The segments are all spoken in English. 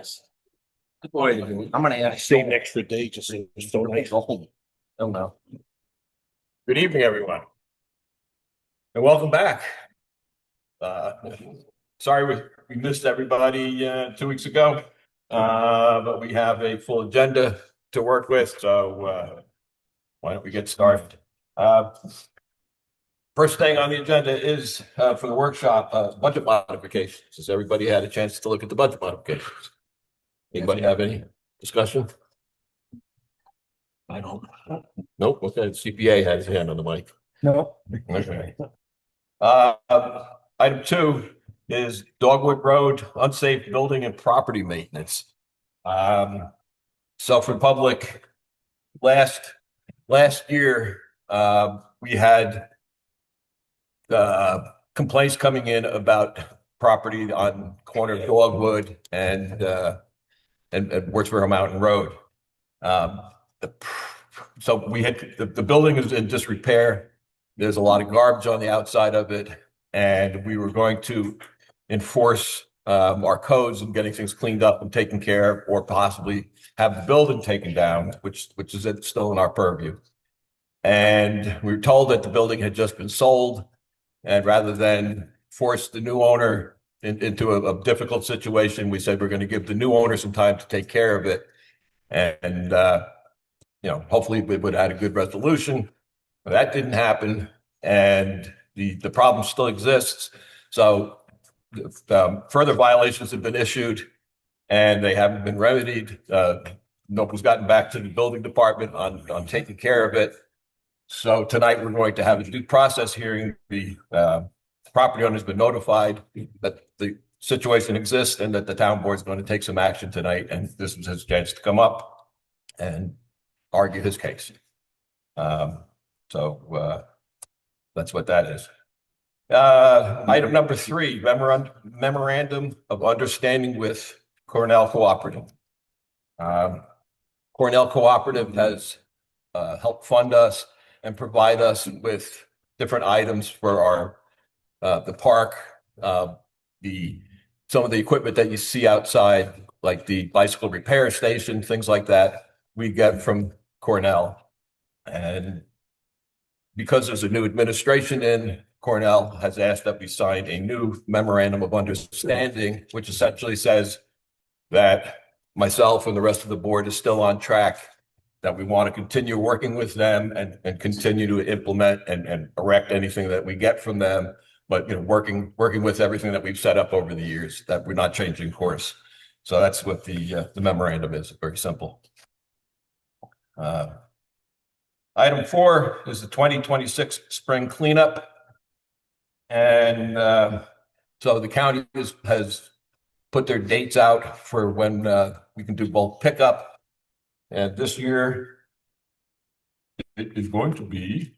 Yes. Boy, I'm gonna ask. Stay an extra day just so it's so nice. Oh no. Good evening, everyone, and welcome back. Uh, Sorry we missed everybody 2 weeks ago, but we have a full agenda to work with, so why don't we get started? First thing on the agenda is for the workshop, budget modifications. Has everybody had a chance to look at the budget modifications? Anybody have any discussion? I don't. Nope. Okay, CPA has his hand on the mic. No. Okay. Item 2 is Dogwood Road, unsafe building and property maintenance. Self Republic, last year, we had complaints coming in about property on corner of Dogwood and Wurtsboro Mountain Road. So we had the building is in disrepair. There's a lot of garbage on the outside of it, and we were going to enforce our codes and getting things cleaned up and taken care of, or possibly have the building taken down, which is still in our purview. And we were told that the building had just been sold, and rather than force the new owner into a difficult situation, we said we're going to give the new owner some time to take care of it, and hopefully we would have had a good resolution. But that didn't happen, and the problem still exists. So further violations have been issued, and they haven't been remedied. Nobody's gotten back to the building department on taking care of it. So tonight we're going to have a due process hearing. The property owner has been notified that the situation exists and that the town board is going to take some action tonight, and this was his chance to come up and argue his case. So that's what that is. Item number 3, memorandum of understanding with Cornell Cooperative. Cornell Cooperative has helped fund us and provide us with different items for our the park, some of the equipment that you see outside, like the bicycle repair station, things like that, we get from Cornell. And because there's a new administration in, Cornell has asked that we sign a new memorandum of understanding, which essentially says that myself and the rest of the board is still on track, that we want to continue working with them and continue to implement and erect anything that we get from them, but working with everything that we've set up over the years, that we're not changing course. So that's what the memorandum is. Very simple. Item 4 is the 2026 spring cleanup. And so the county has put their dates out for when we can do both pickup. And this year, it is going to be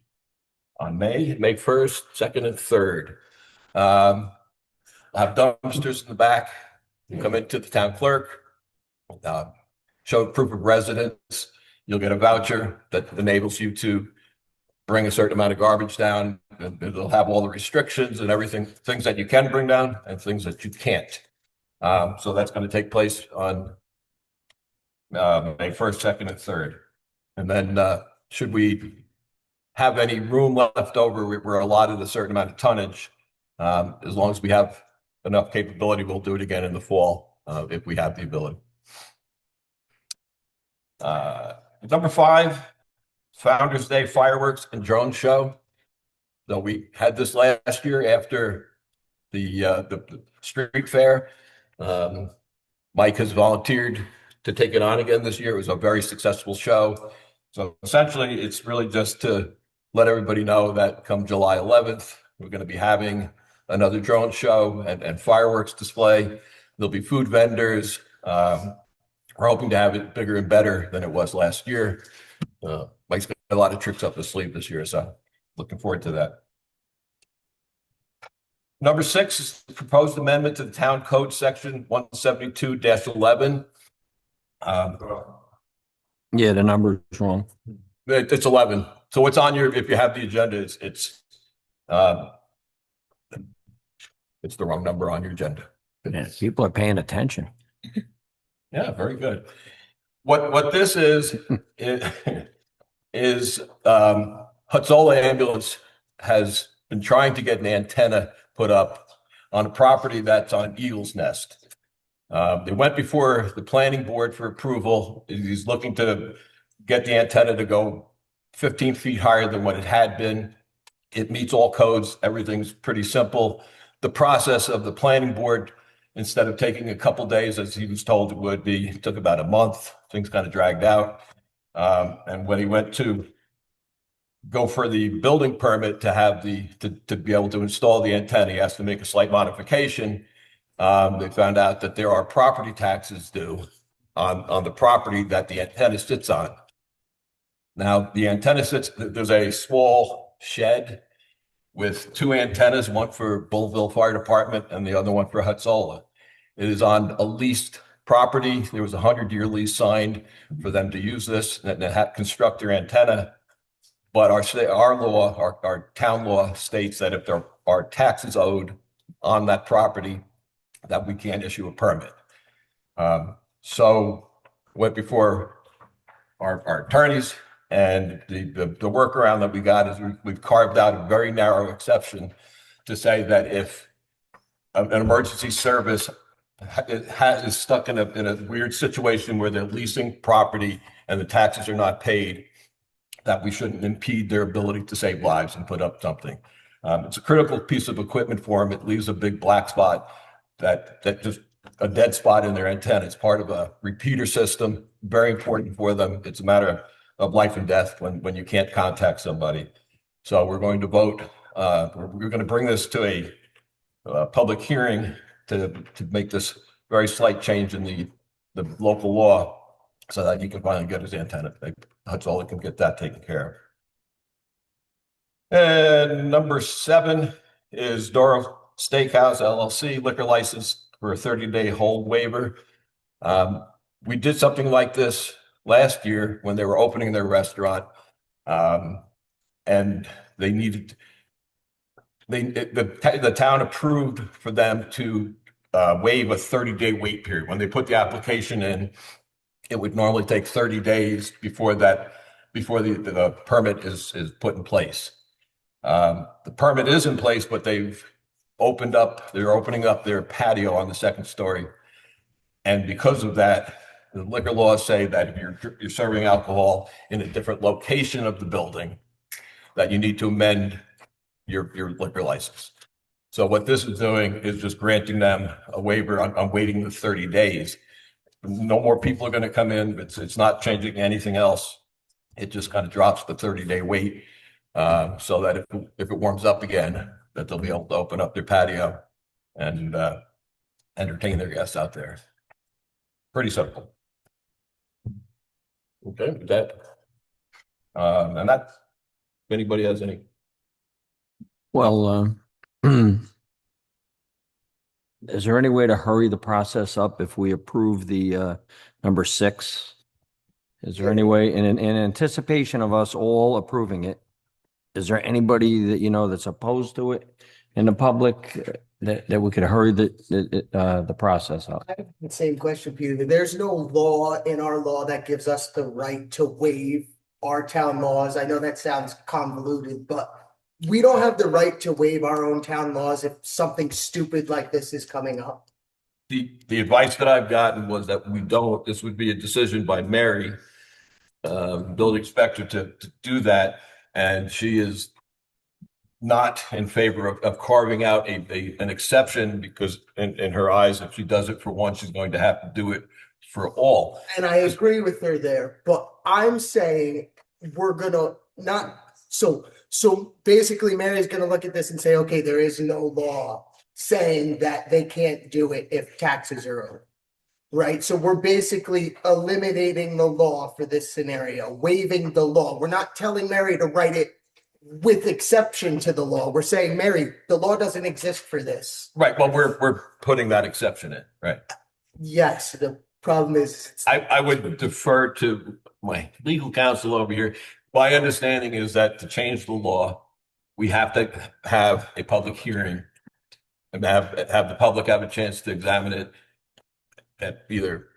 on May 1st, 2nd, and 3rd. I'll have dumpsters in the back. You come into the town clerk, show proof of residence. You'll get a voucher that enables you to bring a certain amount of garbage down. And it'll have all the restrictions and everything, things that you can bring down and things that you can't. So that's going to take place on May 1st, 2nd, and 3rd. And then should we have any room left over, we're allotted a certain amount of tonnage. As long as we have enough capability, we'll do it again in the fall if we have the ability. Number 5, Founders Day fireworks and drone show. So we had this last year after the street fair. Mike has volunteered to take it on again this year. It was a very successful show. So essentially, it's really just to let everybody know that come July 11th, we're going to be having another drone show and fireworks display. There'll be food vendors. We're hoping to have it bigger and better than it was last year. Mike's got a lot of tricks up his sleeve this year, so looking forward to that. Number 6 is the proposed amendment to the town code section 172-11. Yeah, the number is wrong. It's 11. So what's on your, if you have the agenda, it's the wrong number on your agenda. Yeah, people are paying attention. Yeah, very good. What this is Hutzola Ambulance has been trying to get an antenna put up on a property that's on Eagle's Nest. They went before the planning board for approval. He's looking to get the antenna to go 15 feet higher than what it had been. It meets all codes. Everything's pretty simple. The process of the planning board, instead of taking a couple days, as he was told it would be, took about a month. Things kind of dragged out. And when he went to go for the building permit to have to be able to install the antenna, he has to make a slight modification. They found out that there are property taxes due on the property that the antenna sits on. Now, the antenna there's a small shed with two antennas, one for Bullville Fire Department and the other one for Hutzola. It is on a leased property. There was a 100-year lease signed for them to use this and construct their antenna. But our town law states that if there are taxes owed on that property, that we can't issue a permit. So went before our attorneys, and the workaround that we got is we've carved out a very narrow exception to say that if an emergency service is stuck in a weird situation where they're leasing property and the taxes are not paid, that we shouldn't impede their ability to save lives and put up something. It's a critical piece of equipment for them. It leaves a big black spot that just a dead spot in their antenna. It's part of a repeater system, very important for them. It's a matter of life and death when you can't contact somebody. So we're going to vote. We're going to bring this to a public hearing to make this very slight change in the local law so that he can finally get his antenna. Hutzola can get that taken care of. And number 7 is Doro Steakhouse LLC liquor license for a 30-day hold waiver. We did something like this last year when they were opening their restaurant, and they needed the town approved for them to waive a 30-day wait period. When they put the application in, it would normally take 30 days before the permit is put in place. The permit is in place, but they're opening up their patio on the second story. And because of that, the liquor laws say that if you're serving alcohol in a different location of the building, that you need to amend your liquor license. So what this is doing is just granting them a waiver on waiting the 30 days. No more people are going to come in. It's not changing anything else. It just kind of drops the 30-day wait so that if it warms up again, that they'll be able to open up their patio and entertain their guests out there. Pretty simple. Okay, with that. And that, if anybody has any. Well, is there any way to hurry the process up if we approve the number 6? Is there any way, in anticipation of us all approving it, is there anybody that that's opposed to it in the public that we could hurry the process up? I have the same question, Peter. There's no law in our law that gives us the right to waive our town laws. I know that sounds convoluted, but we don't have the right to waive our own town laws if something stupid like this is coming up. The advice that I've gotten was that this would be a decision by Mary, building inspector, to do that. And she is not in favor of carving out an exception, because in her eyes, if she does it for one, she's going to have to do it for all. And I agree with her there, but I'm saying we're gonna not, so basically Mary's gonna look at this and say, okay, there is no law saying that they can't do it if taxes are owed. Right, so we're basically eliminating the law for this scenario, waiving the law. We're not telling Mary to write it with exception to the law. We're saying, Mary, the law doesn't exist for this. Right. Well, we're putting that exception in, right? Yes. The problem is, I would defer to my legal counsel over here. My understanding is that to change the law, we have to have a public hearing and have the public have a chance to examine it at either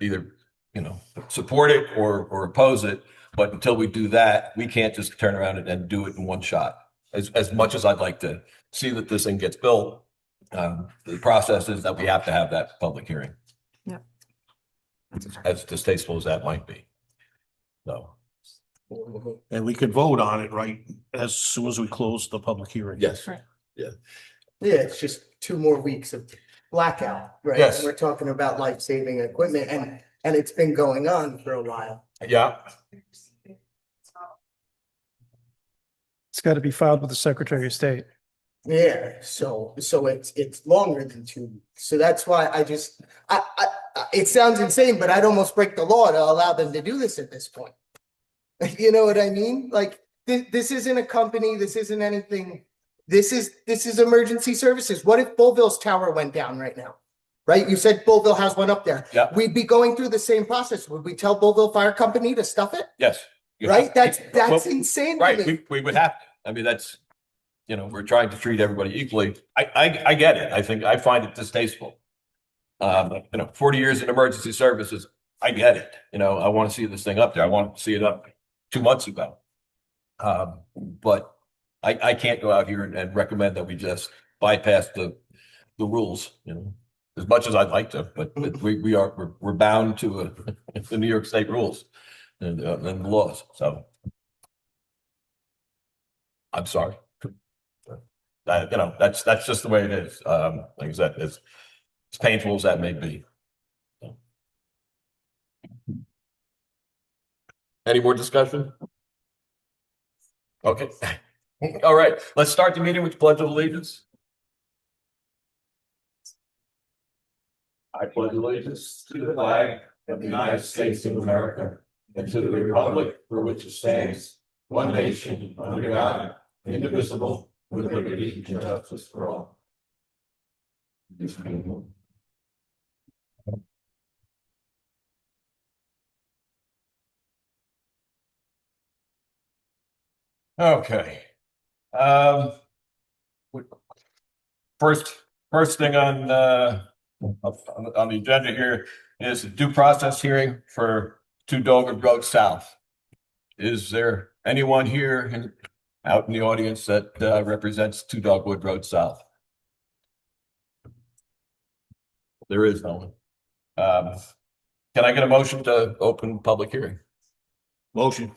support it or oppose it. But until we do that, we can't just turn around and do it in one shot. As much as I'd like to see that this thing gets built, the process is that we have to have that public hearing. Yep. As distasteful as that might be. So, And we could vote on it right as soon as we close the public hearing. yes. Right. Yeah, it's just 2 more weeks of blackout, right? Yes. And we're talking about life-saving equipment and it's been going on for a while. Yeah. It's got to be filed with the Secretary of State. Yeah, so it's longer than 2 weeks. So that's why it sounds insane, but I'd almost break the law to allow them to do this at this point. You know what I mean? Like this isn't a company, this isn't anything. This is emergency services. What if Bullville's tower went down right now? Right? You said Bullville has one up there. Yeah. We'd be going through the same process. Would we tell Bullville Fire Company to stuff it? Yes. You Right? have- That's Well, insane to right. me. We would have to. I mean, that's, we're trying to treat everybody equally. I get it. I find it distasteful. 40 years in emergency services, I get it. I want to see this thing up there. I wanted to see it up 2 months ago. But I can't go out here and recommend that we just bypass the rules, as much as I'd like to, but we're bound to the New York State rules and the laws. So I'm sorry. That's just the way it is. Like I said, as painful as that may be. Any more discussion? Okay. All right, let's start the meeting with the Pledge of Allegiance. I pledge allegiance to the flag of the United States of America and to the republic for which it stands, one nation, under God, indivisible, with liberty and justice for all. Okay. First thing on the agenda here is a due process hearing for 2 Dogwood Road South. Is there anyone here out in the audience that represents 2 Dogwood Road South? There is no one. Can I get a motion to open public hearing? Motion.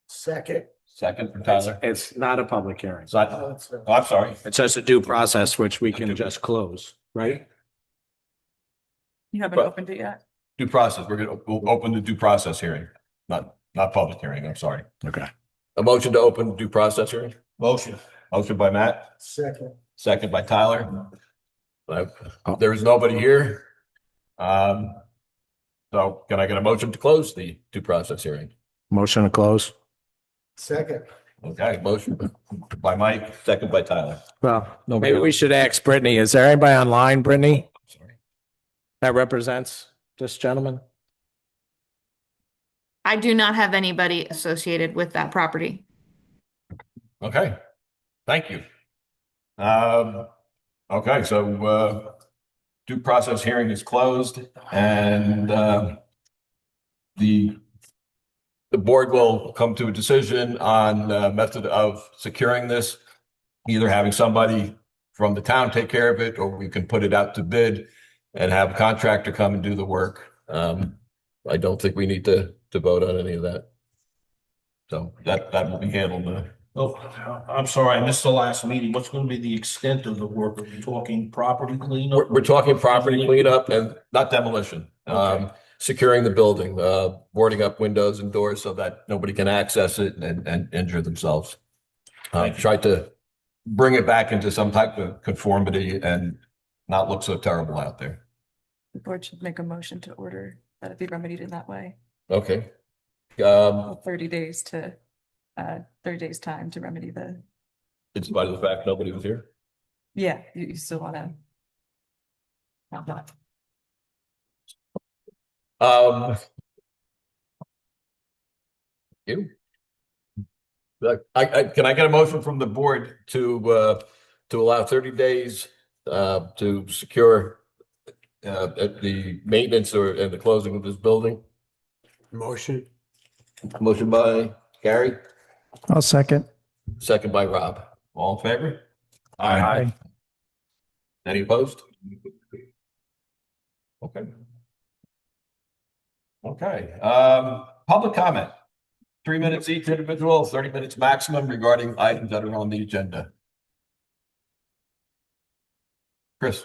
Second. Second from Tyler. It's not a public hearing. So I'm sorry. It's just a due process, which we can just close, right? You haven't But- opened it yet? Due process. We'll open the due process hearing, not public hearing. I'm sorry. Okay. A motion to open due process hearing. Motion. Motion by Matt, Second. second by Tyler. There is nobody here. So can I get a motion to close the due process hearing? Motion to close. Second. Okay, motion by Mike, second by Tyler. Well, maybe we should ask Brittany. Is there anybody online, Brittany, Sorry. that represents this gentleman? I do not have anybody associated with that property. Okay, thank you. Okay, so due process hearing is closed and the board will come to a decision on method of securing this, either having somebody from the town take care of it, or we can put it out to bid and have a contractor come and do the work. I don't think we need to vote on any of that. So that will be handled. Oh, I'm sorry, I missed the last meeting. What's going to be the extent of the work? Are we talking property cleanup? We're talking property cleanup and not demolition. Okay. Securing the building, boarding up windows and doors so that nobody can access it and injure themselves. Try to bring it back into some type of conformity and not look so terrible out there. The board should make a motion to order that it be remedied in that way. Okay. 30 days time to remedy In spite of the fact nobody was here. yeah, you still want to have that. You. Can I get a motion from the board to allow 30 days to secure at the maintenance and the closing of this building. Motion. Motion by Gary, I'll second. second by Rob. All in favor? Aye. Any opposed? Okay. Okay, public comment. 3 minutes each individual, 30 minutes maximum regarding items that are on the agenda. Chris?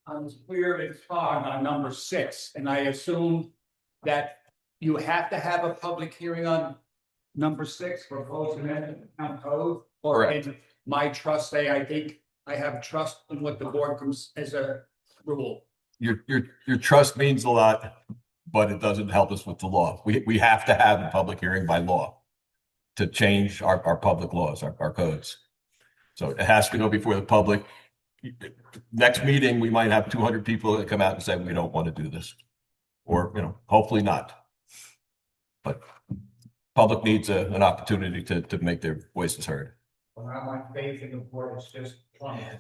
I'm clear it's fine on number 6, and I assume that you have to have a public hearing on number 6 for proposed amendment to town code. Or Correct. in my trust say, I think I have trust in what the board comes as a rule. Your trust means a lot, but it doesn't help us with the law. We have to have a public hearing by law to change our public laws, our codes. So it has to go before the public. Next meeting, we might have 200 people that come out and say, we don't want to do this. Or, hopefully not. But public needs an opportunity to make their voices heard. Well, my faith in the board is just plummeted.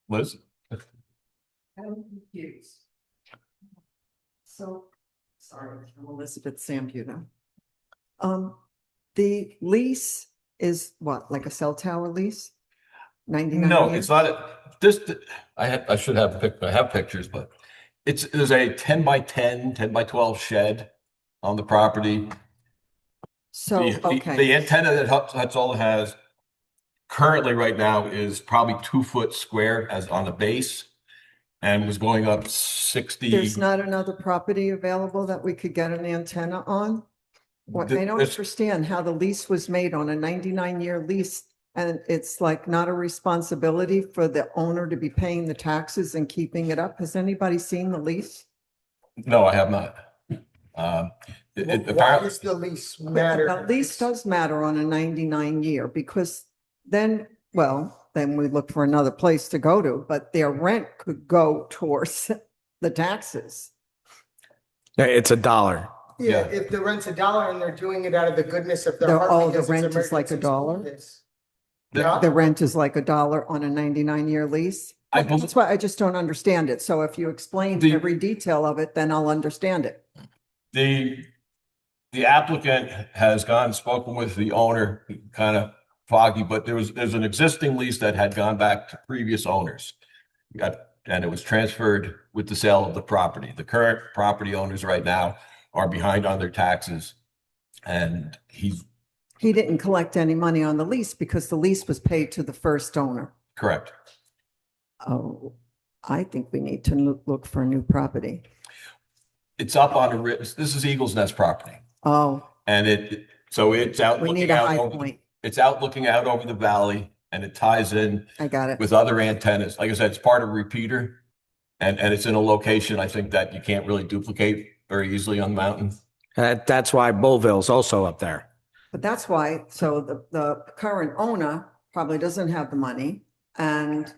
Liz? I'm confused. So, sorry, I'm Elizabeth Sambuda. The lease is what, like a cell tower lease? 99 No, years? it's not. I have pictures, but there's a 10 by 10, 10 by 12 shed on the property. So, okay. The antenna that Hutzola has currently right now is probably 2 foot square as on the base and was going up 60. There's not another property available that we could get an antenna on? What, I don't understand how the lease was made on a 99-year lease, and it's like not a responsibility for the owner to be paying the taxes and keeping it up. Has anybody seen the lease? No, I have not. Why Apparently, does the lease matter? The lease does matter on a 99-year because then we look for another place to go to, but their rent could go towards the taxes. It's $1. Yeah, Yeah. if the rent's $1 and they're doing it out of the goodness of their heart. The because it's rent is like emergency $1? service. Yeah. The rent is like $1 on a 99-year lease? I believe That's why I just don't understand it. So if you explain every detail of it, then I'll understand it. the applicant has gone and spoken with the owner, kind of foggy, but there's an existing lease that had gone back to previous owners. And it was transferred with the sale of the property. The current property owners right now are behind on their taxes. And He didn't collect any money on the lease because the lease was paid to the first owner. correct. Oh, I think we need to look for a new property. It's up on this is Eagles Nest property. Oh, And it's out we need looking a out high over, point. it's out looking out over the valley, and it ties in I got it. with other antennas. Like I said, it's part of a repeater. And it's in a location, I think, that you can't really duplicate very easily on the mountain. That's why Bullville's also up there. But that's why, so the current owner probably doesn't have the money and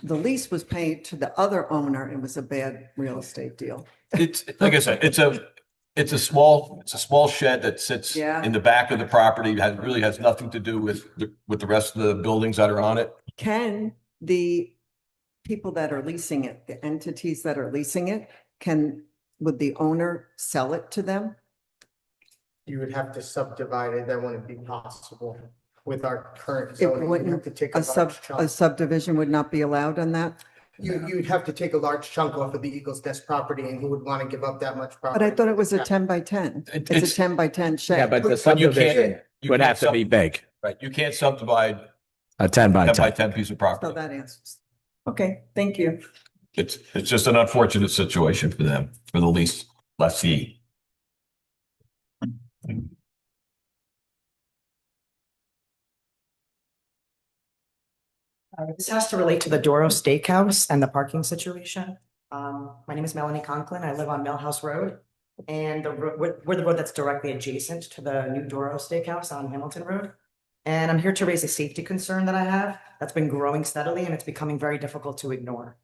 the lease was paid to the other owner. It was a bad real estate deal. It's, like I said, it's a small shed that sits Yeah. in the back of the property. It really has nothing to do with the rest of the buildings that are on it. Can the people that are leasing it, the entities that are leasing it, would the owner sell it to them? You would have to subdivide it. That wouldn't be possible with our current It zoning. You'd wouldn't, have to take a large chunk. subdivision would not be allowed on that? You'd have to take a large chunk off of the Eagles Nest property, and who would want to give up that much property? But I thought it was a 10 by 10. It- It's a 10 by 10 shed. Yeah, but the But you subdivision can't- you would can't have to be big, Right, you can't subdivide a 10 by 10 by 10. 10 piece of So property. that answers. Okay, thank you. It's just an unfortunate situation for them, for the lease lessee. This has to relate to the Doro Steakhouse and the parking situation. My name is Melanie Conklin. I live on Millhouse Road. And we're the road that's directly adjacent to the new Doro Steakhouse on Hamilton Road. And I'm here to raise a safety concern that I have that's been growing steadily and it's becoming very difficult to ignore.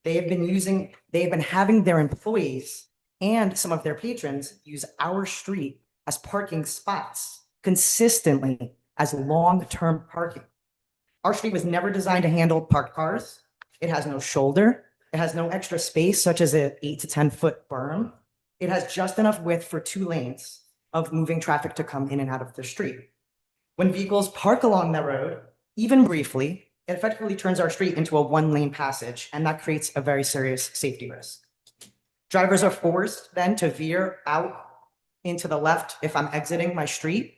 They've been having their employees and some of their patrons use our street as parking spots consistently as long-term parking. Our street was never designed to handle parked cars. It has no shoulder. It has no extra space, such as an 8 to 10-foot berm. It has just enough width for 2 lanes of moving traffic to come in and out of the street. When vehicles park along the road, even briefly, it effectively turns our street into a 1-lane passage, and that creates a very serious safety risk. Drivers are forced then to veer out into the left if I'm exiting my street,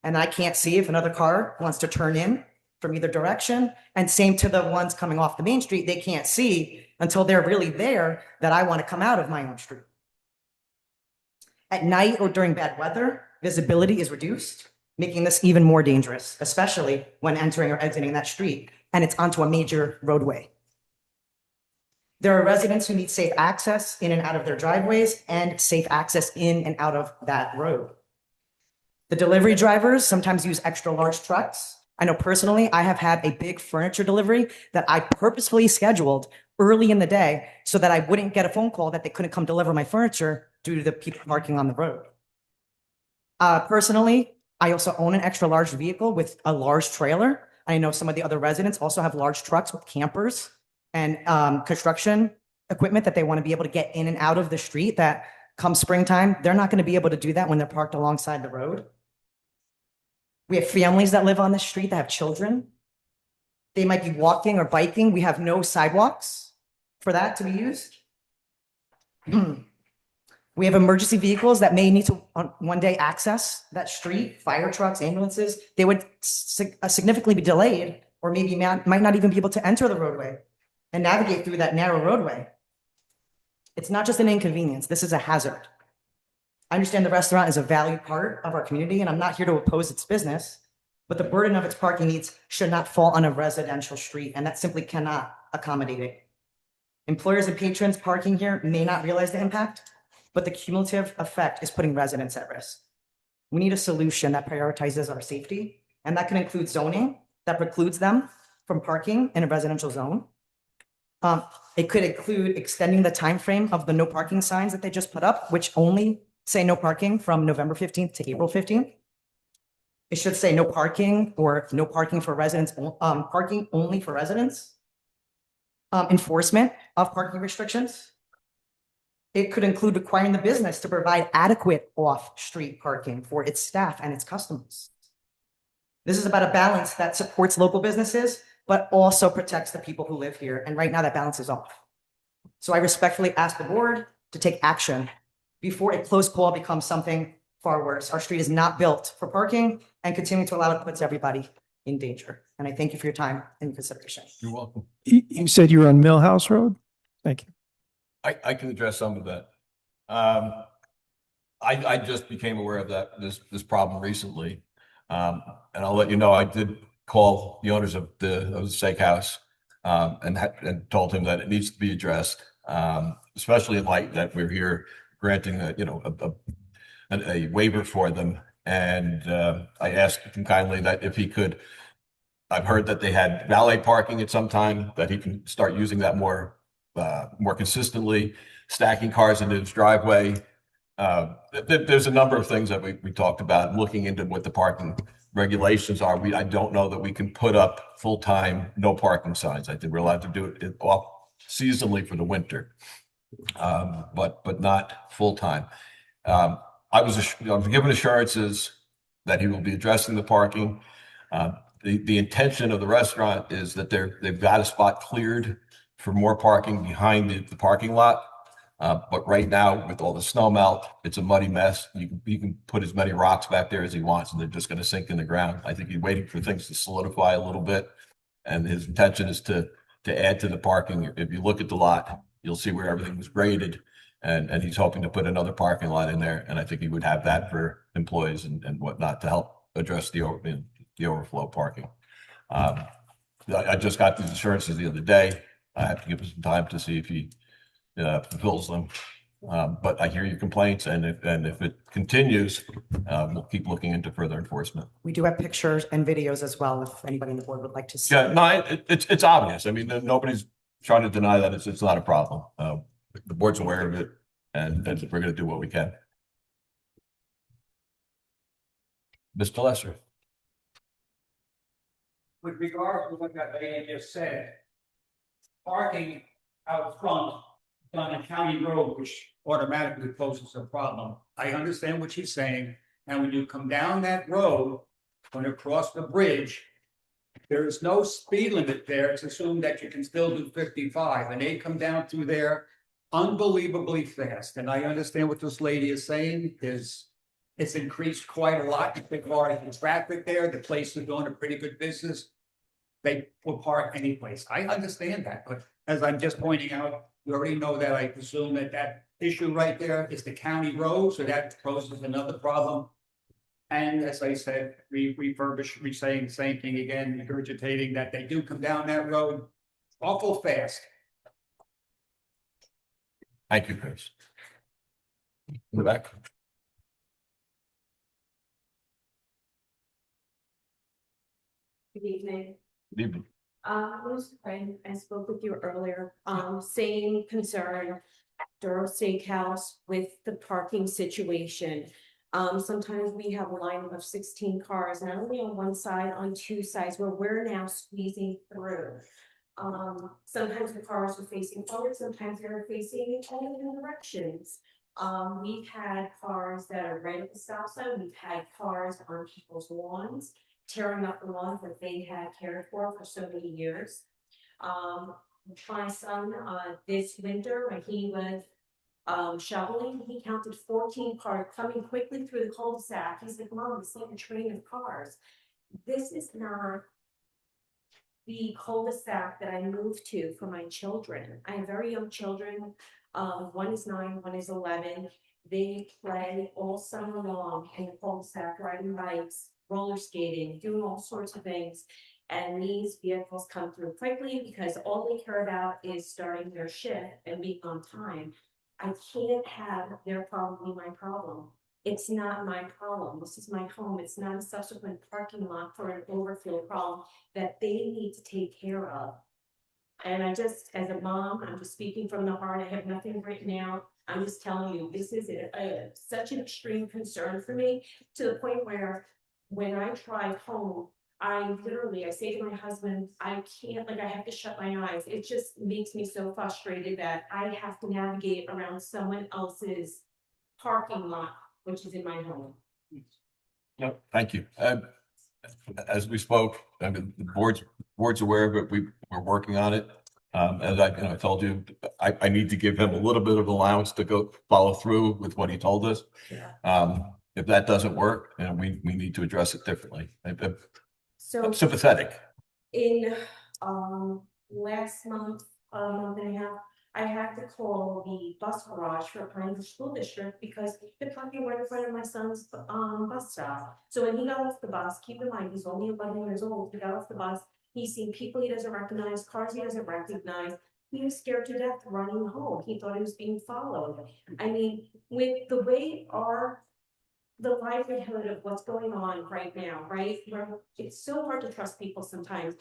and I can't see if another car wants to turn in from either direction. And same to the ones coming off the main street, they can't see until they're really there that I want to come out of my own street. At night or during bad weather, visibility is reduced, making this even more dangerous, especially when entering or exiting that street, and it's onto a major roadway. There are residents who need safe access in and out of their driveways and safe access in and out of that road. The delivery drivers sometimes use extra large trucks. I know personally, I have had a big furniture delivery that I purposefully scheduled early in the day so that I wouldn't get a phone call that they couldn't come deliver my furniture due to the people parking on the road. Personally, I also own an extra large vehicle with a large trailer. I know some of the other residents also have large trucks with campers and construction equipment that they want to be able to get in and out of the street that come springtime, they're not going to be able to do that when they're parked alongside the road. We have families that live on the street that have children. They might be walking or biking. We have no sidewalks for that to be used. We have emergency vehicles that may need to one day access that street, fire trucks, ambulances. They would significantly be delayed, or maybe might not even be able to enter the roadway and navigate through that narrow roadway. It's not just an inconvenience. This is a hazard. I understand the restaurant is a valued part of our community, and I'm not here to oppose its business, but the burden of its parking needs should not fall on a residential street, and that simply cannot accommodate it. Employers and patrons parking here may not realize the impact, but the cumulative effect is putting residents at risk. We need a solution that prioritizes our safety, and that can include zoning that precludes them from parking in a residential zone. It could include extending the time frame of the no parking signs that they just put up, which only say no parking from November 15th to April 15th. It should say no parking or no parking for residents, parking only for residents. Enforcement of parking restrictions. It could include requiring the business to provide adequate off-street parking for its staff and its customers. This is about a balance that supports local businesses, but also protects the people who live here. And right now that balance is off. So I respectfully ask the board to take action before a close call becomes something far worse. Our street is not built for parking, and continuing to allow it puts everybody in danger. And I thank you for your time and consideration. You're welcome. You said you were on Millhouse Road? Thank you. I can address some of that. I just became aware of this problem recently. And I'll let you know, I did call the owners of the steakhouse and told him that it needs to be addressed, especially in light that we're here granting a waiver for them. And I asked him kindly that if he could, I've heard that they had valet parking at some time, that he can start using that more consistently, stacking cars into his driveway. There's a number of things that we talked about, looking into what the parking regulations are. I don't know that we can put up full-time no parking signs. I think we're allowed to do it off seasonally for the winter, but not full-time. I was given assurances that he will be addressing the parking. The intention of the restaurant is that they've got a spot cleared for more parking behind the parking lot. But right now, with all the snow melt, it's a muddy mess. You can put as many rocks back there as he wants, and they're just going to sink in the ground. I think he's waiting for things to solidify a little bit. And his intention is to add to the parking. If you look at the lot, you'll see where everything was graded. And he's hoping to put another parking lot in there. And I think he would have that for employees and whatnot to help address the overflow parking. I just got these assurances the other day. I have to give him some time to see if he fulfills them. But I hear your complaints, and if it continues, we'll keep looking into further enforcement. We do have pictures and videos as well, if anybody on the board would like to see. Yeah, no, it's obvious. I mean, nobody's trying to deny that it's not a problem. The board's aware of it, and we're going to do what we can. Mr. Lesser. With regard to what that lady just said, parking out front on a county road, which automatically poses a problem. I understand what she's saying, and when you come down that road, when you cross the bridge, there is no speed limit there. It's assumed that you can still do 55, and they come down through there unbelievably fast. And I understand what this lady is saying, it's increased quite a lot regarding the traffic there. The place is doing a pretty good business. They will park any place. I understand that, but as I'm just pointing out, you already know that I presume that that issue right there is the county road, so that poses another problem. And as I said, saying the same thing again, regurgitating that they do come down that road awful fast. Thank you, Chris. In the back. Good evening. Good evening. Mr. Friend, I spoke with you earlier, same concern, Duro Steakhouse with the parking situation. Sometimes we have a line of 16 cars, not only on one side, on two sides, where we're now squeezing through. Sometimes the cars are facing forward, sometimes they're facing in all different directions. We've had cars that are right at the stop sign, we've had cars on people's lawns, tearing up the lawns that they had cared for so many years. My son, this winter, when he was shoveling, he counted 14 cars coming quickly through the cul-de-sac. He's like, Mom, it's like a train of cars. This is not the cul-de-sac that I moved to for my children. I have very young children. One is 9, one is 11. They play all summer long in the cul-de-sac, riding bikes, roller skating, doing all sorts of things. And these vehicles come through quickly because all they care about is starting their shift and being on time. I can't have their problem be my problem. It's not my problem. This is my home. It's not a subsequent parking lot for an overflow problem that they need to take care of. And I just, as a mom, I'm just speaking from the heart. I have nothing written out. I'm just telling you, this is such an extreme concern for me, to the point where when I drive home, I say to my husband, I can't, I have to shut my eyes. It just makes me so frustrated that I have to navigate around someone else's parking lot, which is in my home. No, thank you. As we spoke, I mean, the board's aware of it. We're working on it. As I told you, I need to give him a little bit of allowance to go follow through with what he told us. Yeah. If that doesn't work, we need to address it differently. So I'm sympathetic. in last month, a month and a half, I had to call the bus garage for Pine School District because the parking right in front of my son's bus stop. So when he got off the bus, keep in mind, he's only 11 years old, he got off the bus, he's seen people he doesn't recognize, cars he doesn't recognize. He was scared to death running home. He thought he was being followed. I mean, with the way the livelihood of what's going on right now, right? Where it's so hard to trust people sometimes.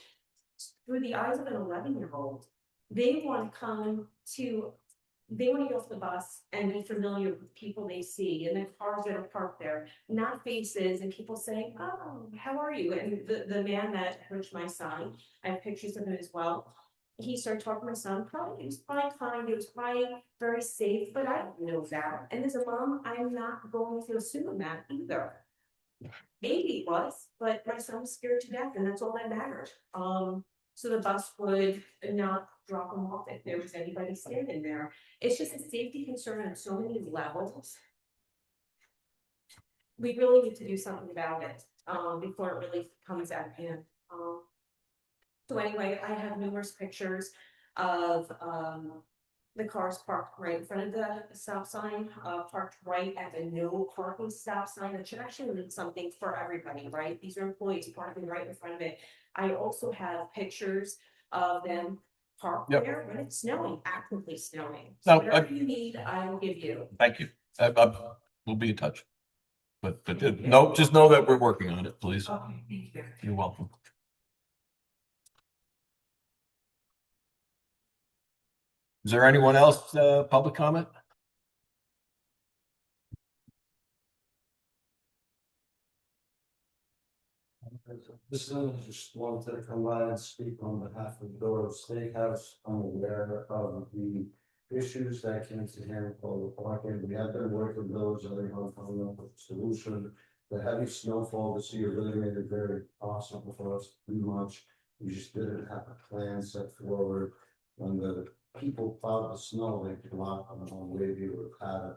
Through the eyes of an 11-year-old, they want to get off the bus and be familiar with people they see and the cars that are parked there, not faces and people saying, oh, how are you? And the man that approached my son, I have pictures of him as well. He started talking to my son, he was probably kind, it was probably very safe, but I don't know that. And as a mom, I'm not going to assume that either. Maybe it was, but my son was scared to death, and that's all that mattered. So the bus would not drop him off if there was anybody standing there. It's just a safety concern on so many levels. We really need to do something about it, before it really comes out of hand. So anyway, I have numerous pictures of the cars parked right in front of the stop sign, parked right at the no parking stop sign. That should actually mean something for everybody, right? These are employees parking right in front of it. I also have pictures of them parked there when it's snowing, actively snowing. So whatever you need, I will give you. Thank you. We'll be in touch. But no, just know that we're working on it, please. Okay, thank you. You're welcome. Is there anyone else, public comment? This is just wanted to come by and speak on behalf of Doro Steakhouse. I'm aware of the issues that came to hand for the parking. We have been working diligently on coming up with a solution. The heavy snowfall this year really made it very possible for us to do much. We just didn't have a plan set forward. When the people plowed the snow, they could block on the way view of how to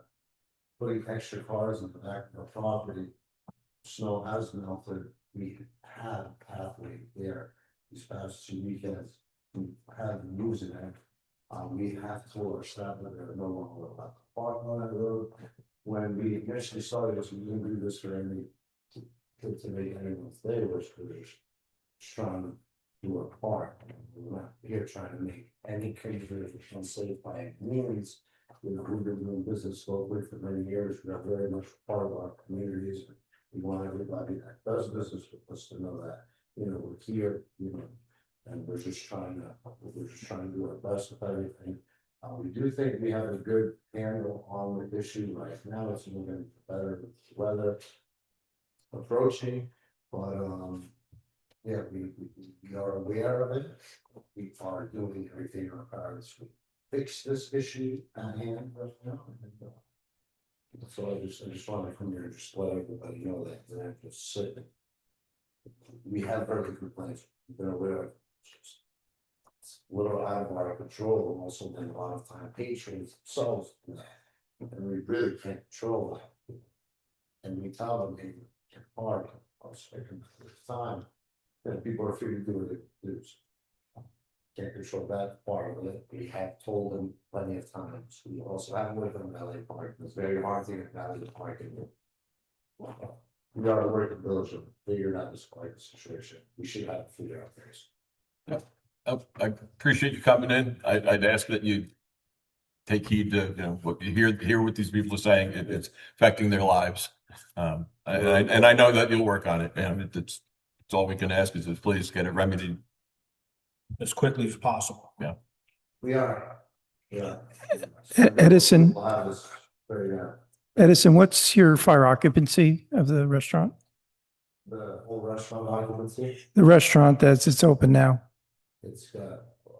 putting extra cars in the back of the property. Snow has melted. We had a pathway there these past 2 weekends. We have been using it. We have told our staff that they're no longer allowed to park on that road. When we initially started this, we didn't do this for any to make anyone's day worse, because we're just trying to do our part. We're not here trying to make any community unsafe by any means. You know, we've been doing business locally for many years. We are very much part of our communities. We want everybody that does business with us to know that, you know, we're here, you know, and we're just trying to do our best with everything. We do think we have a good handle on the issue right now. It's moving better with the weather approaching, but yeah, we are aware of it. We are doing everything in our power to fix this issue at hand right now. So I just want to come here and just let everybody know that they're just sitting. We have heard the complaints, we've been aware of it. It's a little out of our control, and also been a lot of time patrons themselves, and we really can't control that. And we tell them they can park, or speaking for the time, then people are free to do what they do. Can't control that part of it. We have told them plenty of times. We also have worked on valet parking. It's very hard to get valet parking. We are working diligently, figuring out this parking situation. We should have to figure out things. I appreciate you coming in. I'd ask that you take heed to, you know, what you hear what these people are saying. It's affecting their lives. And I know that you'll work on it, man. It's all we can ask is to please get it remedied as quickly as possible. Yeah. We are. Yeah. Edison, We'll have this figured out. Edison, what's your fire occupancy of the restaurant? The whole restaurant occupancy, The restaurant as it's open now, it's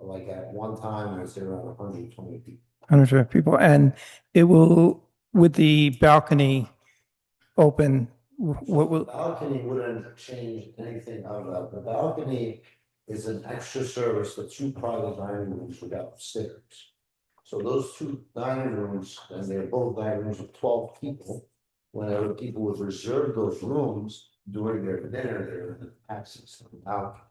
like at one time, it's around 120 people. 150 people, and it will, with the balcony open, what will, The balcony wouldn't change anything out of that. The balcony is an extra service for 2 private dining rooms without upstairs. So those 2 dining rooms, and they're both dining rooms of 12 people. Whenever people would reserve those rooms during their dinner, they would access to the balcony.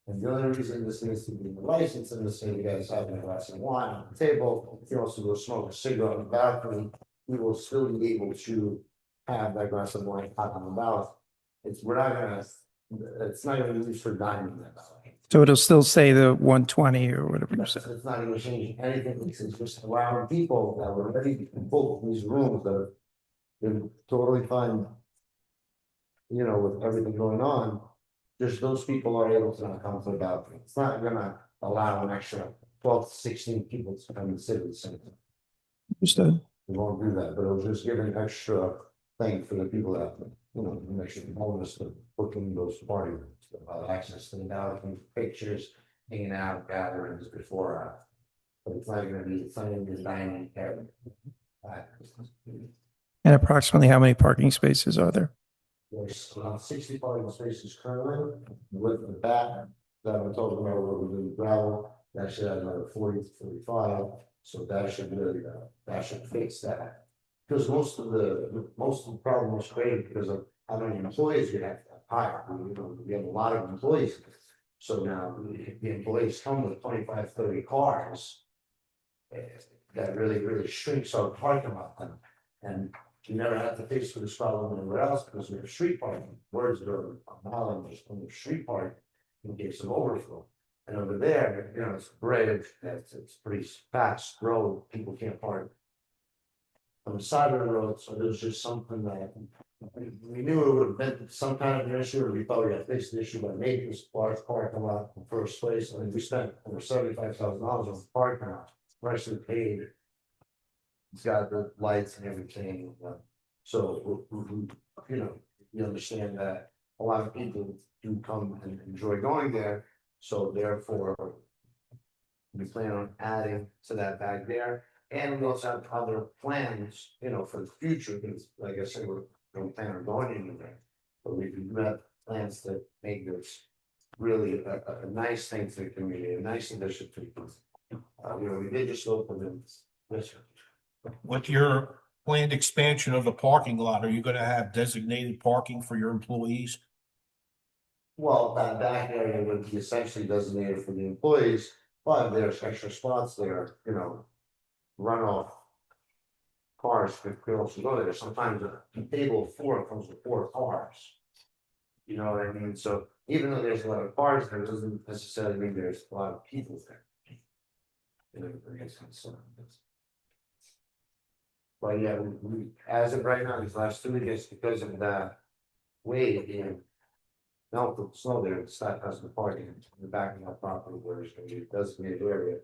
And the only reason this needs to be licensed in the city, you guys having a glass of wine on the table, if you also go smoke a cigarette on the balcony, we will still be able to have that glass of wine out on the balcony. It's not gonna be used for dining that balcony. so it'll still say the 120 or whatever you said. It's not gonna change anything, it's just allowing people that were ready to book these rooms that have been totally fine. You know, with everything going on, just those people are able to not come to the balcony. It's not gonna allow an extra 12 to 16 people to come and sit at the same time. Understood. We won't do that, but it'll just give an extra thing for the people that, you know, make sure the bonus for booking those party rooms. Access to the balcony, pictures, hanging out, gatherings before, but it's not gonna be dining area. And approximately how many parking spaces are there? There's around 60 parking spaces currently, with the back that I'm talking about, where we're doing gravel, that should have another 40 to 45, so that should really, that should fix that. Because most of the problem was created because of how many employees we have to hire. We have a lot of employees. So now the employees come with 25, 30 cars. That really shrinks our parking lot. And you never have to face for this problem anywhere else because we have street parking. Words are on Holland, just on the street parking in case of overflow. And over there, you know, it's bridge, it's pretty fast road, people can't park on the side of the road, so there's just something that we knew it would have been some kind of an issue, or we thought we had faced the issue by making this large parking lot in the first place. I mean, we spent over $75,000 on the parking lot, freshly paid. It's got the lights and everything, so you know, you understand that a lot of people do come and enjoy going there, so therefore we plan on adding to that back there. And we also have other plans, you know, for the future, because like I said, we don't plan on going anywhere. But we do have plans to make this really a nice thing for the community, a nice addition to people. You know, we did just open this. With your planned expansion of the parking lot, are you gonna have designated parking for your employees? Well, that back area would be essentially designated for the employees, but there's extra spots there, you know, runoff cars could also go there. Sometimes a table of 4 comes with 4 cars. You know what I mean? So even though there's a lot of cars there, doesn't necessarily mean there's a lot of people there. You know, I guess that's but yeah, we as of right now, these last 2 weeks, because of that wave being melted snow there, the staff has been parking in the back of that property where it's gonna be a designated area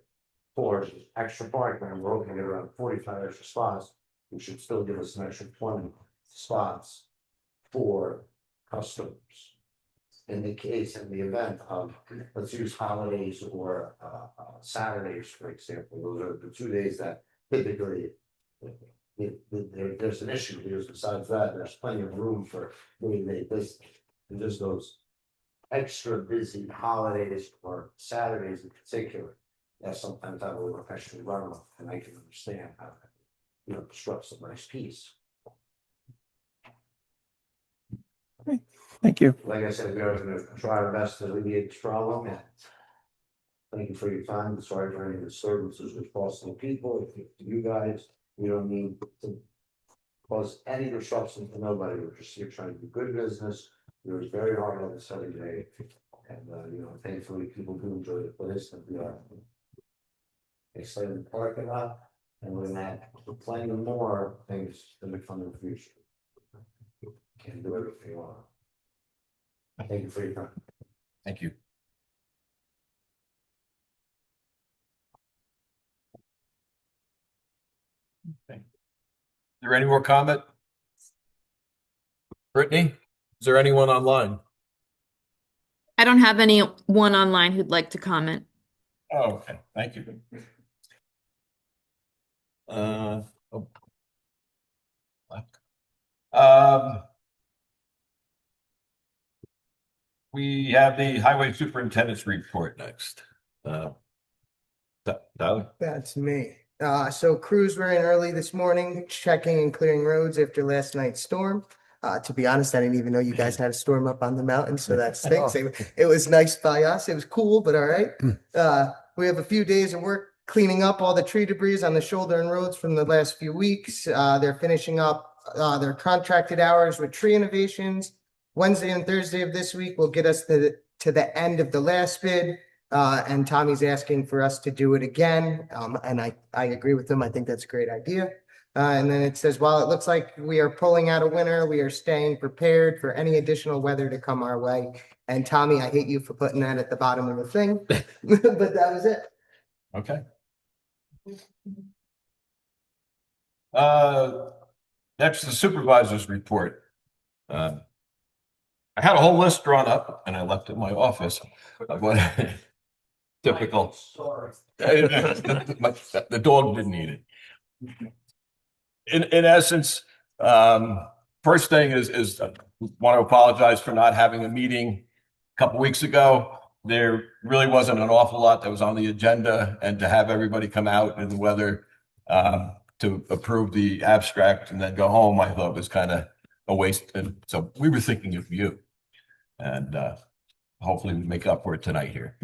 for extra parking, and we're opening it around 45 extra spots, which should still give us an extra 20 spots for customers. In the case, in the event of, let's use holidays or Saturdays, for example, those are the 2 days that typically there's an issue, because besides that, there's plenty of room for day-to-day business. And just those extra busy holidays or Saturdays in particular, that sometimes have a little extra runoff, and I can understand how that, you know, disrupts a nice piece. Thank you. Like I said, we are gonna try our best to alleviate this problem, and thank you for your time. Sorry for any disturbances with possible people. If you guys, we don't need to cause any disruption to nobody. We're just here trying to do good business. We work very hard on this every day, and you know, thankfully people do enjoy the place, and we are excited in the parking lot, and we're gonna have plenty more things to come in the future. Can't do everything you want. Thank you for your time. Thank you. Okay. Is there any more comment? Brittany, is there anyone online? I don't have anyone online who'd like to comment. Oh, okay, thank you. We have the highway superintendent's report next. Tyler? That's me. So crews were in early this morning, checking and clearing roads after last night's storm. To be honest, I didn't even know you guys had a storm up on the mountain, so that stinks. It was nice by us. It was cool, but all right. We have a few days of work cleaning up all the tree debris on the shoulder and roads from the last few weeks. They're finishing up their contracted hours with tree innovations. Wednesday and Thursday of this week will get us to the end of the last bid. And Tommy's asking for us to do it again. And I agree with him. I think that's a great idea. And then it says, while it looks like we are pulling out a winner, we are staying prepared for any additional weather to come our way. And Tommy, I hate you for putting that at the bottom of the thing, but that was it. Okay. Next, the supervisor's report. I had a whole list drawn up and I left it in my office of what typical. Sorry. The dog didn't eat it. In essence, first thing is want to apologize for not having a meeting a couple weeks ago. There really wasn't an awful lot that was on the agenda, and to have everybody come out in the weather to approve the abstract and then go home, I thought was kind of a waste. And so we were thinking of you, and hopefully we make up for it tonight here.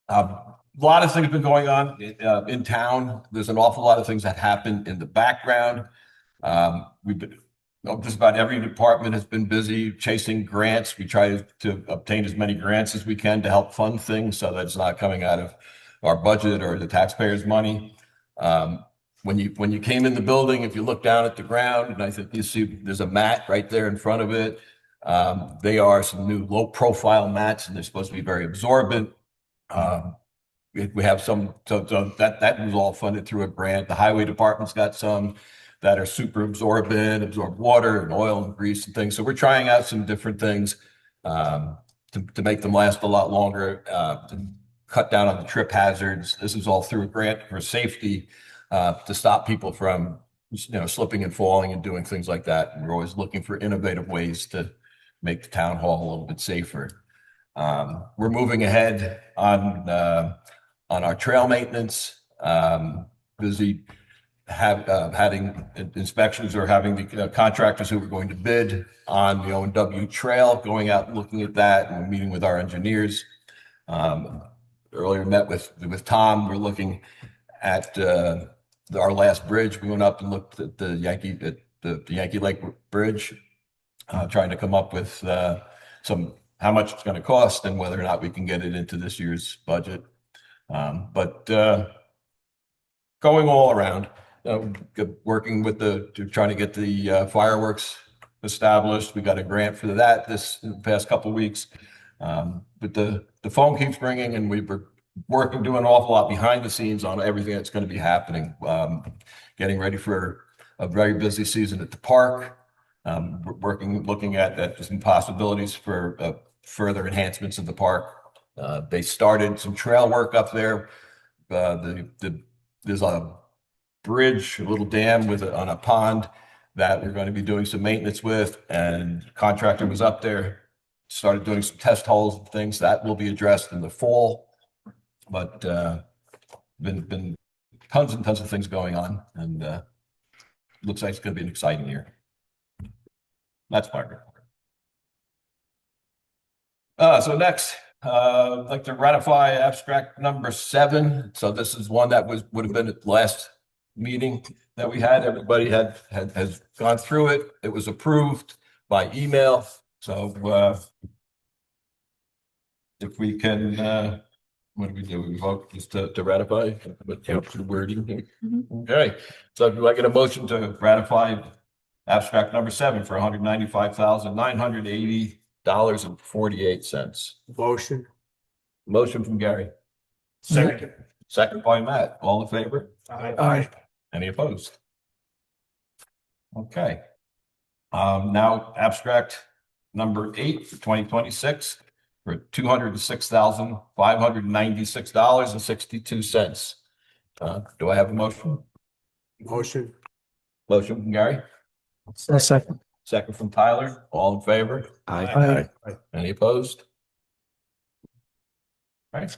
A lot of things have been going on in town. There's an awful lot of things that happen in the background. We've been, just about every department has been busy chasing grants. We try to obtain as many grants as we can to help fund things so that it's not coming out of our budget or the taxpayers' money. When you came in the building, if you look down at the ground, and I think you see there's a mat right there in front of it. They are some new low-profile mats, and they're supposed to be very absorbent. We have some, so that was all funded through a grant. The highway department's got some that are super absorbent, absorb water and oil and grease and things. So we're trying out some different things. to make them last a lot longer, to cut down on the trip hazards. This is all through a grant for safety, to stop people from, slipping and falling and doing things like that. And we're always looking for innovative ways to make the town hall a little bit safer. We're moving ahead on our trail maintenance. Busy having inspections or having the contractors who are going to bid on the O&W trail, going out and looking at that and meeting with our engineers. Earlier met with Tom. We're looking at our last bridge. We went up and looked at the Yankee Lake Bridge, trying to come up with how much it's going to cost and whether or not we can get it into this year's budget. But going all around, working with trying to get the fireworks established. We got a grant for that in the past couple of weeks. But the phone keeps ringing, and we were doing an awful lot behind the scenes on everything that's going to be happening. Getting ready for a very busy season at the park. Looking at some possibilities for further enhancements of the park. They started some trail work up there. There's a bridge, a little dam on a pond that we're going to be doing some maintenance with, and the contractor was up there, started doing some test holes and things that will be addressed in the fall. But been tons and tons of things going on, and looks like it's going to be an exciting year. That's my report. So next, I'd like to ratify abstract number 7. So this is one that would have been at the last meeting that we had. Everybody has gone through it. It was approved by email. So if we can, what do? We vote just to ratify the wording here. Okay. So do I get a motion to ratify abstract number 7 for $195,980.48? Motion from Gary. Second by Matt. All in favor? Aye. Any opposed? Okay. Now abstract number 8 for 2026 for $206,596.62. Do I have a motion? Motion from Gary. A second. Second from Tyler. All in favor? Aye. Any opposed? All right.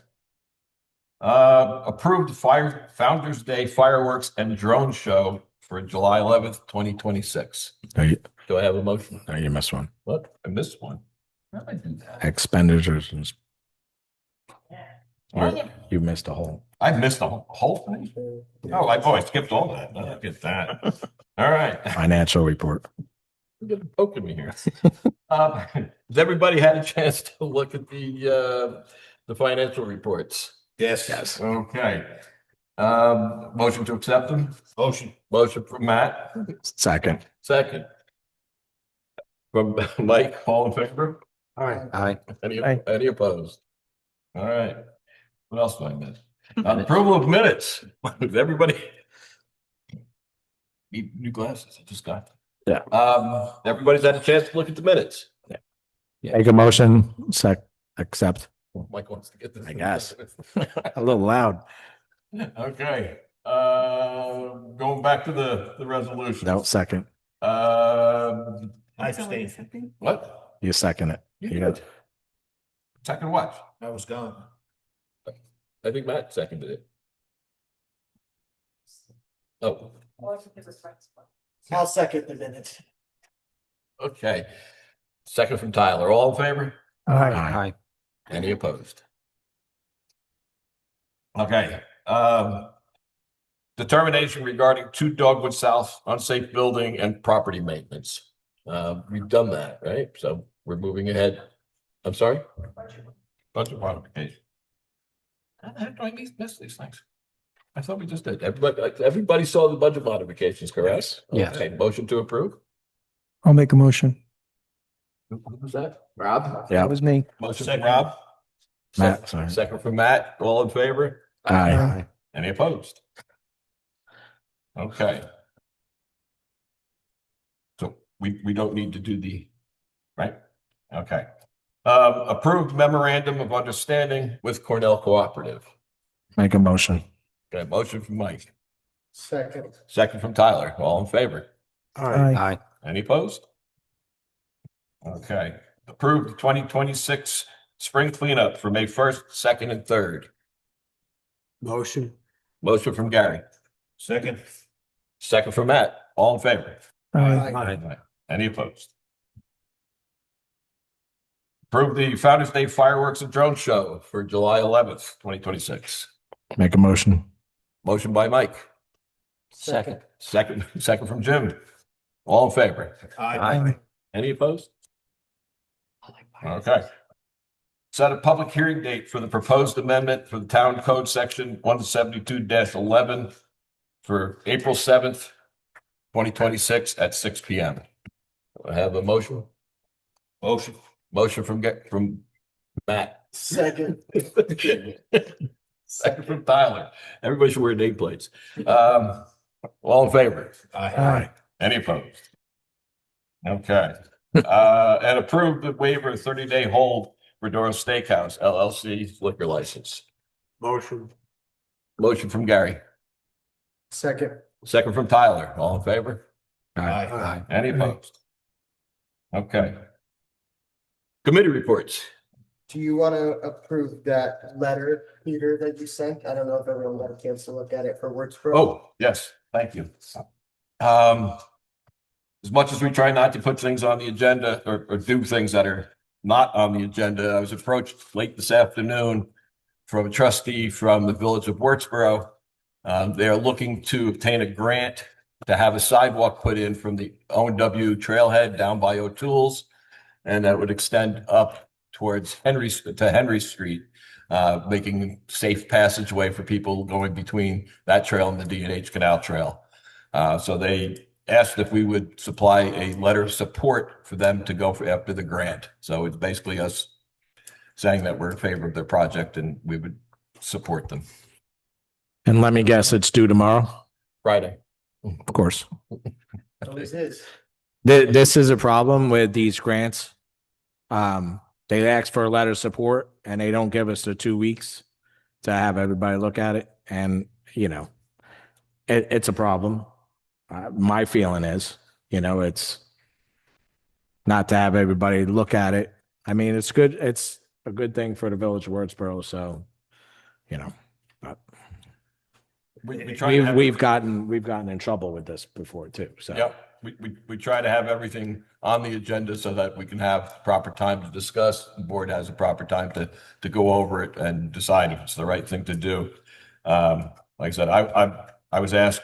Approved Founders Day fireworks and drone show for July 11th, 2026. Do I have a motion? No, you missed one. What? I missed one. How did I do that? Expenditures. You missed a whole. I missed the whole thing. Oh, I skipped all that. Oh, look at that. All right. Financial report. You're poking me here. Has everybody had a chance to look at the financial reports? Yes. Okay. Motion to accept them? Motion from Matt. Second. Second. From Mike, all in favor? Aye. Any opposed? All right. What else do I miss? Approval of minutes. Everybody. Need new glasses. I just got them. Yeah. Everybody's had a chance to look at the minutes. Make a motion, accept. Mike wants to get this. I guess. A little loud. Okay. Going back to the resolution. No, second. I abstain. What? You second it. You You did. got- Second what? I was gone. I think Matt seconded it. Oh, I'll second the minutes. okay. Second from Tyler. All in favor? Aye. Aye. Any opposed? Okay. Determination regarding 2 Dogwood South unsafe building and property maintenance. We've done that, right? So we're moving ahead. I'm sorry? Budget modification. How do I miss these things? I thought we just did. Everybody saw the budget modifications, correct? Yes. Okay, motion to approve. I'll make a motion. Who was that? Rob? Yeah. That was me. Motion from Rob. Matt, sorry. Second from Matt. All in favor? Aye. Any opposed? Okay. So we don't need to do right? Okay. Approved memorandum of understanding with Cornell Cooperative. Make a motion. Okay, motion from Mike, Second. second from Tyler. All in favor? Aye. Any opposed? Okay, approved the 2026 spring cleanup for May 1st, 2nd, and 3rd. Motion. Motion from Gary, Second. second from Matt. All in favor? Aye. Any opposed? Approve the Founder's Day fireworks and drone show for July 11th, 2026. Make a motion. Motion by Mike, Second. second from Jim. All in favor? Aye. Any opposed? Okay. Set a public hearing date for the proposed amendment for the town code section 172-11 for April 7th, 2026 at 6 p.m. I have a motion. Motion from Matt. Second. Second from Tyler. Everybody should wear nameplates. All in favor? Aye. Any opposed? Okay. And approve the waiver of 30-day hold for Doro Steakhouse LLC liquor license. Motion. Motion from Gary, Second. second from Tyler. All in favor? Aye. Any opposed? Okay. Committee reports. Do you want to approve that letter, Peter, that you sent? I don't know if everyone got a chance to look at it for Woodsboro. Oh, yes, thank you. As much as we try not to put things on the agenda or do things that are not on the agenda, I was approached late this afternoon from a trustee from the Village of Wurtsboro. They are looking to obtain a grant to have a sidewalk put in from the O&W trailhead down by O'Toole's, and that would extend up towards Henry Street, making safe passageway for people going between that trail and the D&H Canal Trail. So they asked if we would supply a letter of support for them to go after the grant. So it's basically us saying that we're in favor of their project and we would support them. And let me guess, it's due tomorrow? Friday. Of course. Always is. This is a problem with these grants. They ask for a letter of support and they don't give us the 2 weeks to have everybody look at it. And, it's a problem. My feeling is, it's not to have everybody look at it. I mean, it's good. It's a good thing for the Village of Wurtsboro. So, but we've gotten in trouble with this before too. So, Yep. We try to have everything on the agenda so that we can have proper time to discuss. The board has a proper time to go over it and decide if it's the right thing to do. Like I said, I was asked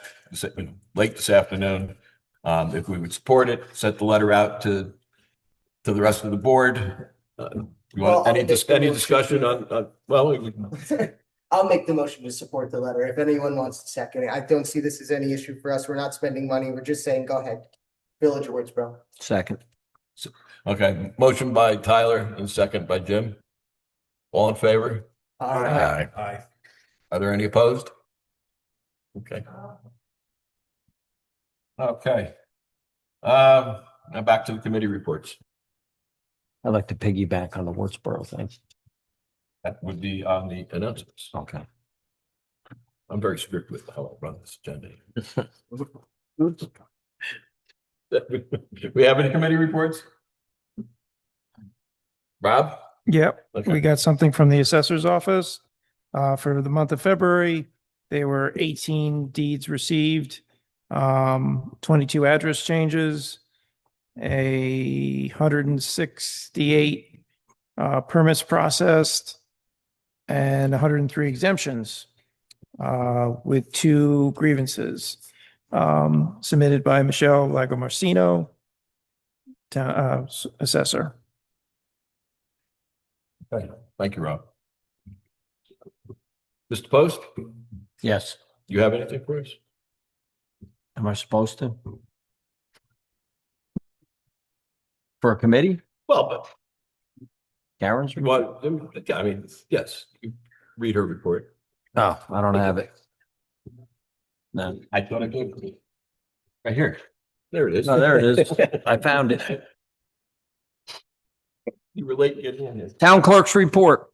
late this afternoon if we would support it, sent the letter out to the rest of the board. You want any discussion on I'll make the motion to support the letter. If anyone wants to second it, I don't see this as any issue for us. We're not spending money. We're just saying, go ahead. Village of Woodsboro. Second. Okay, motion by Tyler and second by Jim. All in favor? Aye. Aye. Are there any opposed? Okay. Okay. Now back to the committee reports. I'd like to piggyback on the Wurtsboro thing. That would be on the announcements. Okay. I'm very strict with how I run this agenda. We have any committee reports? Rob? Yep. Okay. We got something from the assessor's office. For the month of February, there were 18 deeds received, 22 address changes, 168 permits processed, and 103 exemptions, with 2 grievances submitted by Michelle Lagomarsino, assessor. Okay. Thank you, Rob. Mr. Post, Yes. you have anything for us? Am I supposed to? For a committee? Well, but Karen's? what, I mean, yes, you read her report. Oh, I don't have it. No. I thought I did. Right here. There it is. No, there it is. I found it. You relate, get in here. Town clerk's report.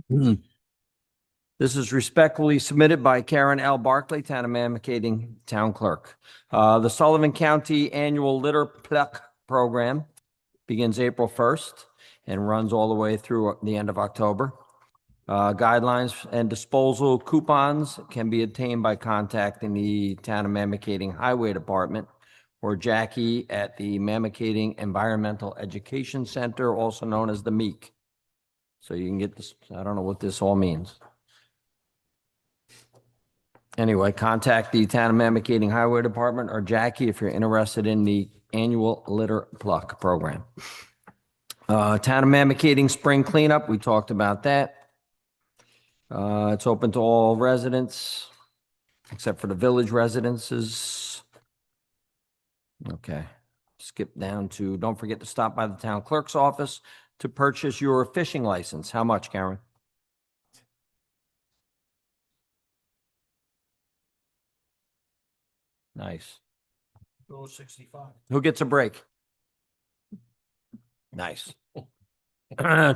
This is respectfully submitted by Karen L. Barkley, Town of Mamakating Town Clerk. The Sullivan County Annual Litter Pluck Program begins April 1st and runs all the way through the end of October. Guidelines and disposal coupons can be obtained by contacting the Town of Mamakating Highway Department or Jackie at the Mamakating Environmental Education Center, also known as the MEEC. So you can get this, I don't know what this all means. Anyway, contact the Town of Mamakating Highway Department or Jackie if you're interested in the annual litter pluck program. Town of Mamakating Spring Cleanup, we talked about that. It's open to all residents, except for the village residences. Okay, skip down to, don't forget to stop by the town clerk's office to purchase your fishing license. How much, Karen? Nice. $65. Who gets a break? Nice.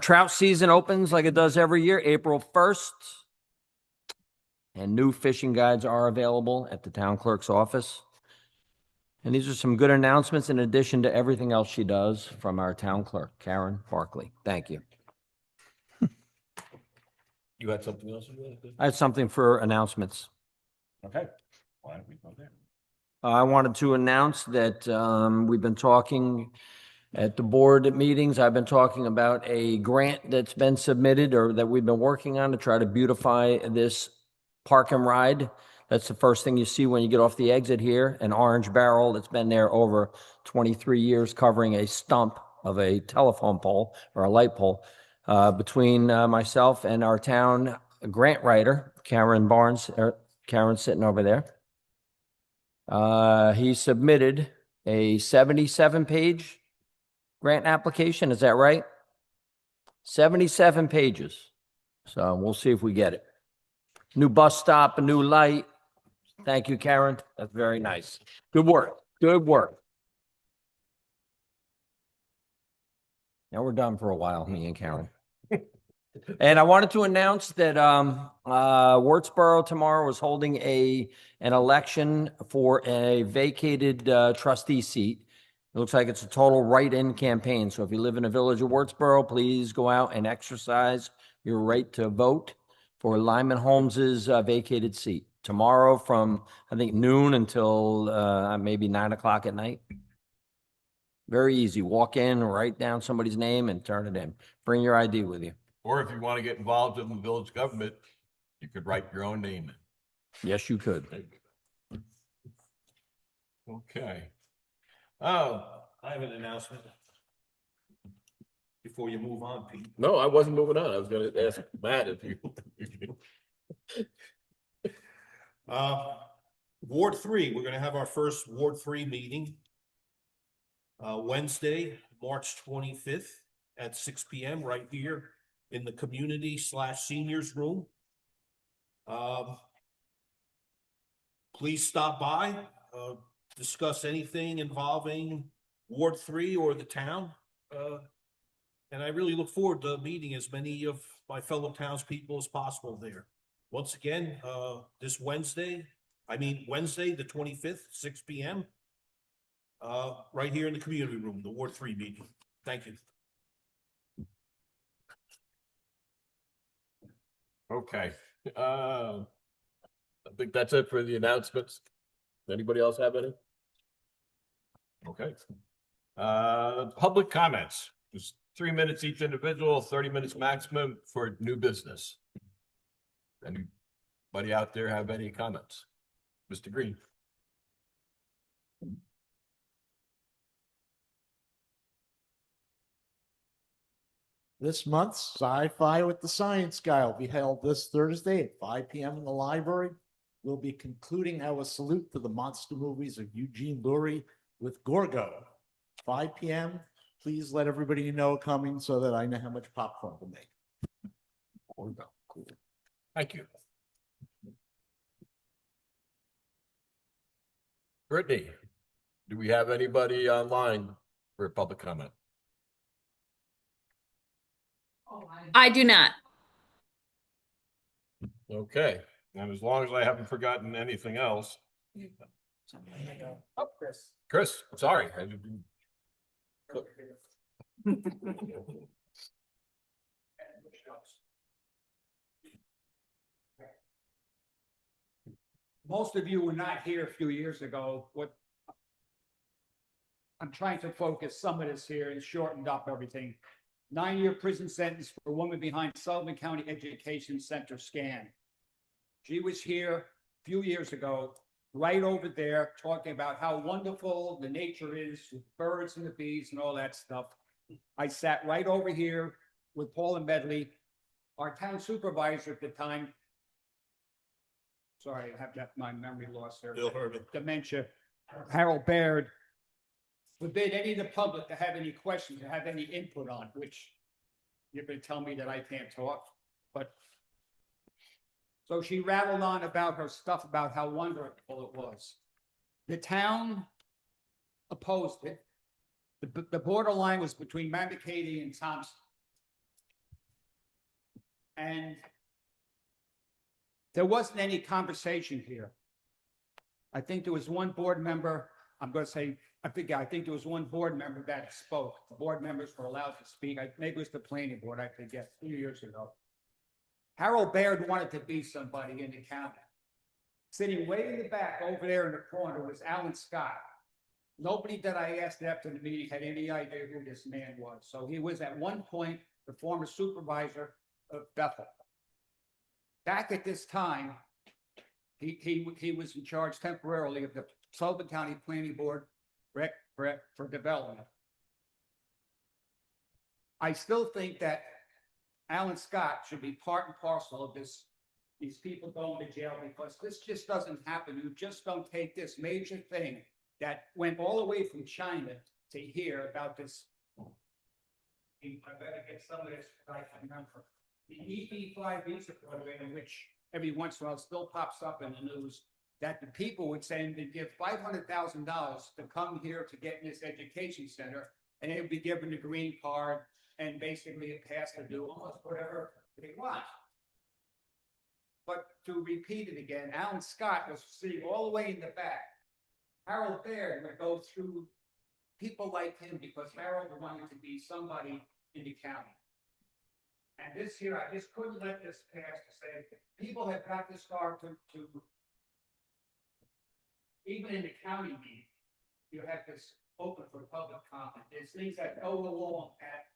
Trout season opens like it does every year, April 1st. And new fishing guides are available at the town clerk's office. And these are some good announcements in addition to everything else she does from our town clerk, Karen Barkley. Thank you. You had something else? You wanted to- I had something for announcements. Okay. Why don't we go there? I wanted to announce that we've been talking at the board meetings. I've been talking about a grant that's been submitted or that we've been working on to try to beautify this park and ride. That's the first thing you see when you get off the exit here, an orange barrel that's been there over 23 years covering a stump of a telephone pole or a light pole. Between myself and our town grant writer, Karen Barnes, Karen's sitting over there. He submitted a 77-page grant application. Is that right? 77 pages. So we'll see if we get it. New bus stop, a new light. Thank you, Karen. That's very nice. Good work. Good work. Now we're done for a while, me and Karen. And I wanted to announce that Wurtsboro tomorrow is holding an election for a vacated trustee seat. It looks like it's a total write-in campaign. So if you live in the village of Wurtsboro, please go out and exercise your right to vote for Lyman Holmes's vacated seat tomorrow from, I think, noon until maybe 9 o'clock at night. Very easy. Walk in, write down somebody's name and turn it in. Bring your ID with you. Or if you want to get involved in the village government, you could write your own name in. Yes, you could. Okay. Oh, I have an announcement. Before you move on, Pete. no, I wasn't moving on. I was going to ask Matt if you. Ward 3, we're gonna have our first Ward 3 meeting. Wednesday, March 25th at 6 p.m. right here in the community/seniors room. Please stop by, discuss anything involving Ward 3 or the town. And I really look forward to meeting as many of my fellow townspeople as possible there. Once again, this Wednesday, the 25th, 6 p.m. Right here in the community room, the Ward 3 meeting. Thank you. Okay. I think that's it for the announcements. Anybody else have any? Okay. Public comments. Just 3 minutes each individual, 30 minutes maximum for new business. Anybody out there have any comments? Mr. Green. This month's Sci-Fi with the Science Guy will be held this Thursday at 5 p.m. in the library. We'll be concluding our salute to the monster movies of Eugene Lurie with Gorgo. 5 p.m. Please let everybody know coming so that I know how much popcorn to make. Gorgo, cool. Thank you. Brittany, do we have anybody online for public comment? I do not. Okay, and as long as I haven't forgotten anything else, Oh, Chris. Chris, sorry. Most of you were not here a few years ago. What I'm trying to focus some of this here and shortened up everything. 9-year prison sentence for a woman behind Sullivan County Education Center scan. She was here a few years ago, right over there, talking about how wonderful the nature is with birds and the bees and all that stuff. I sat right over here with Paula Medley, our town supervisor at the time. Sorry, I have that, my memory loss there. Bill Herbert. Dementia. Harold Baird. Forbid any of the public to have any questions, to have any input on, which you're gonna tell me that I can't talk, but. So she rattled on about her stuff, about how wonderful it was. The town opposed it. The borderline was between Mankato and Thompson. And there wasn't any conversation here. I think there was one board member, I'm going to say, I think there was one board member that spoke. The board members were allowed to speak. Maybe it was the planning board, I forget, a few years ago. Harold Baird wanted to be somebody in the county. Sitting way in the back over there in the corner was Alan Scott. Nobody that I asked after the meeting had any idea who this man was. So he was at one point the former supervisor of Bethel. Back at this time, he was in charge temporarily of the Sullivan County Planning Board for development. I still think that Alan Scott should be part and parcel of this, these people going to jail, because this just doesn't happen. You just don't take this major thing that went all the way from China to hear about this. I better get some of this, I can remember. The EP5 visa program, which every once in a while still pops up in the news, that the people would say they'd give $500,000 to come here to get in this education center, and they would be given a green card and basically a pass to do almost whatever they want. But to repeat it again, Alan Scott was sitting all the way in the back. Harold Baird would go through people like him because Harold wanted to be somebody in the county. And this year, I just couldn't let this pass to say, people have got this far to even in the county meeting, you have this open for public comment. There's things that go along that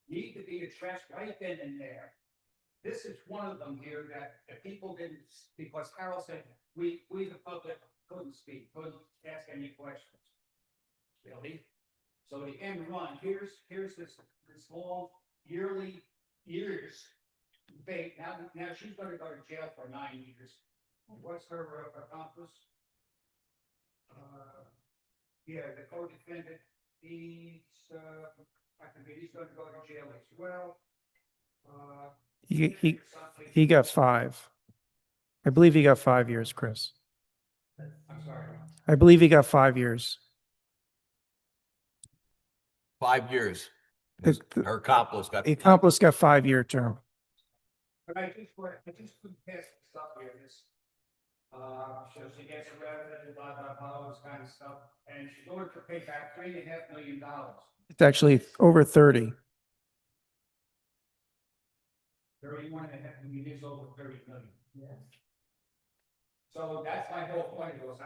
need to be addressed right then and there. This is one of them here that people didn't, because Harold said, we the public couldn't speak, couldn't ask any questions. Really? So the end run, here's this long years debate. Now she's going to go to jail for 9 years. What's her accomplice? Yeah, the co-defendant, he's going to go to jail as well. He got 5. I believe he got 5 years, Chris. I'm sorry. I believe he got 5 years. 5 years. The Her accomplice got. accomplice got 5-year term. But I just couldn't pass this up here, this, so she gets arrested, blah, blah, blah, all this kind of stuff, and she's going to pay back $3.5 million. It's actually over 30. 31.5 million is over 30 million. Yeah. So that's my whole point was,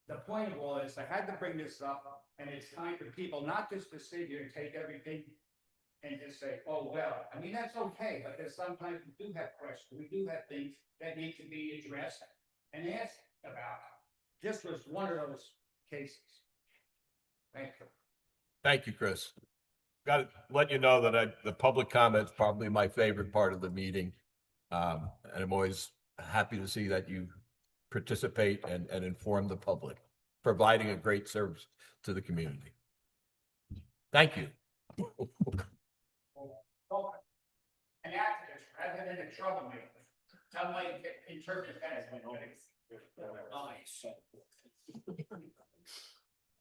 the point of all this, I had to bring this up, and it's time for people not just to sit here and take everything and just say, oh, well, I mean, that's okay, but there's sometimes we do have questions, we do have things that need to be addressed and asked about. This was one of those cases. Thank you. Thank you, Chris. Got to let you know that the public comment is probably my favorite part of the meeting. And I'm always happy to see that you participate and inform the public, providing a great service to the community. Thank you. An activist rather than a troublemaker. Some might interpret that as nice.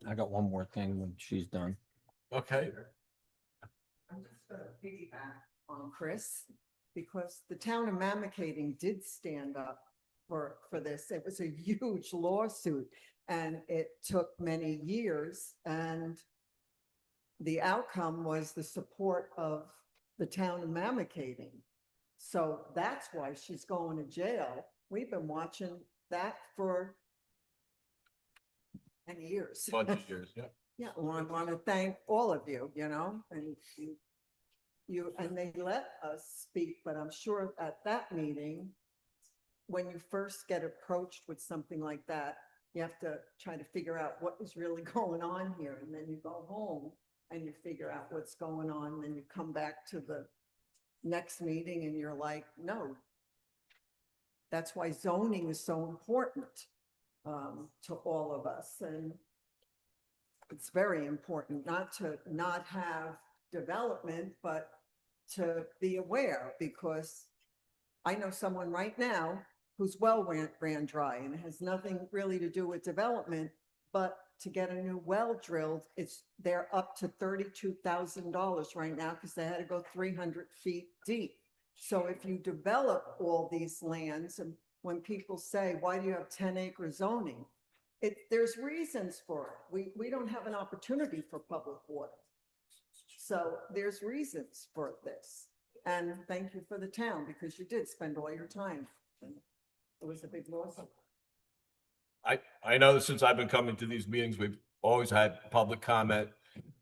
I got one more thing when she's done. Okay. to piggyback on Chris, because the town of Mamakating did stand up for this. It was a huge lawsuit and it took many years, and the outcome was the support of the town of Mamakating. So that's why she's going to jail. We've been watching that for many years. Bunch of years, yeah. Yeah, well, I want to thank all of you, and and they let us speak, but I'm sure at that meeting, when you first get approached with something like that, you have to try to figure out what is really going on here. And then you go home and you figure out what's going on. Then you come back to the next meeting and you're like, no. That's why zoning is so important to all of us. And it's very important not to not have development, but to be aware, because I know someone right now whose well ran dry, and it has nothing really to do with development, but to get a new well drilled, they're up to $32,000 right now because they had to go 300 feet deep. So if you develop all these lands, and when people say, why do you have 10-acre zoning? There's reasons for it. We don't have an opportunity for public water. So there's reasons for this. And thank you for the town, because you did spend all your time. It was a big loss. I know that since I've been coming to these meetings, we've always had public comment.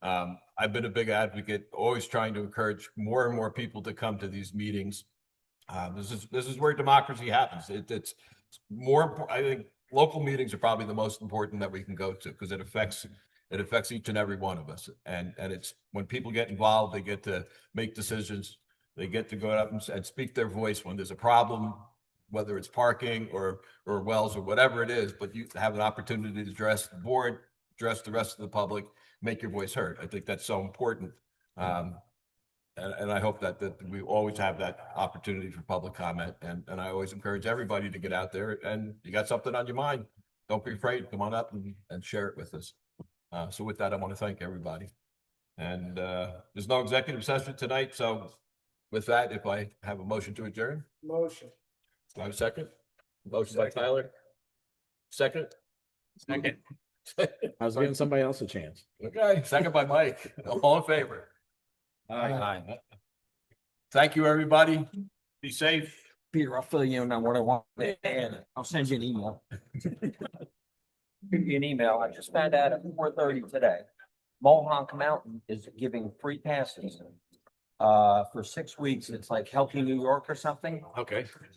I've been a big advocate, always trying to encourage more and more people to come to these meetings. This is where democracy happens. It's more, I think local meetings are probably the most important that we can go to, because it affects each and every one of us. And it's when people get involved, they get to make decisions. They get to go up and speak their voice when there's a problem, whether it's parking or wells or whatever it is, but you have an opportunity to address the board, address the rest of the public, make your voice heard. I think that's so important. And I hope that we always have that opportunity for public comment. And I always encourage everybody to get out there, and you got something on your mind, don't be afraid, come on up and share it with us. So with that, I want to thank everybody. And there's no executive session tonight. So with that, if I have a motion to adjourn. Motion. Do I have a second? Motion by Tyler. Second? Second. I was giving somebody else a chance. Okay, second by Mike. All in favor? Aye. Thank you, everybody. Be safe. Peter, I'll fill you in on what I want to add. I'll send you an email. Give you an email. I just found out at 4:30 today. Mohonk Mountain is giving free passes for 6 weeks. It's like Healthy New York or something. Okay. Free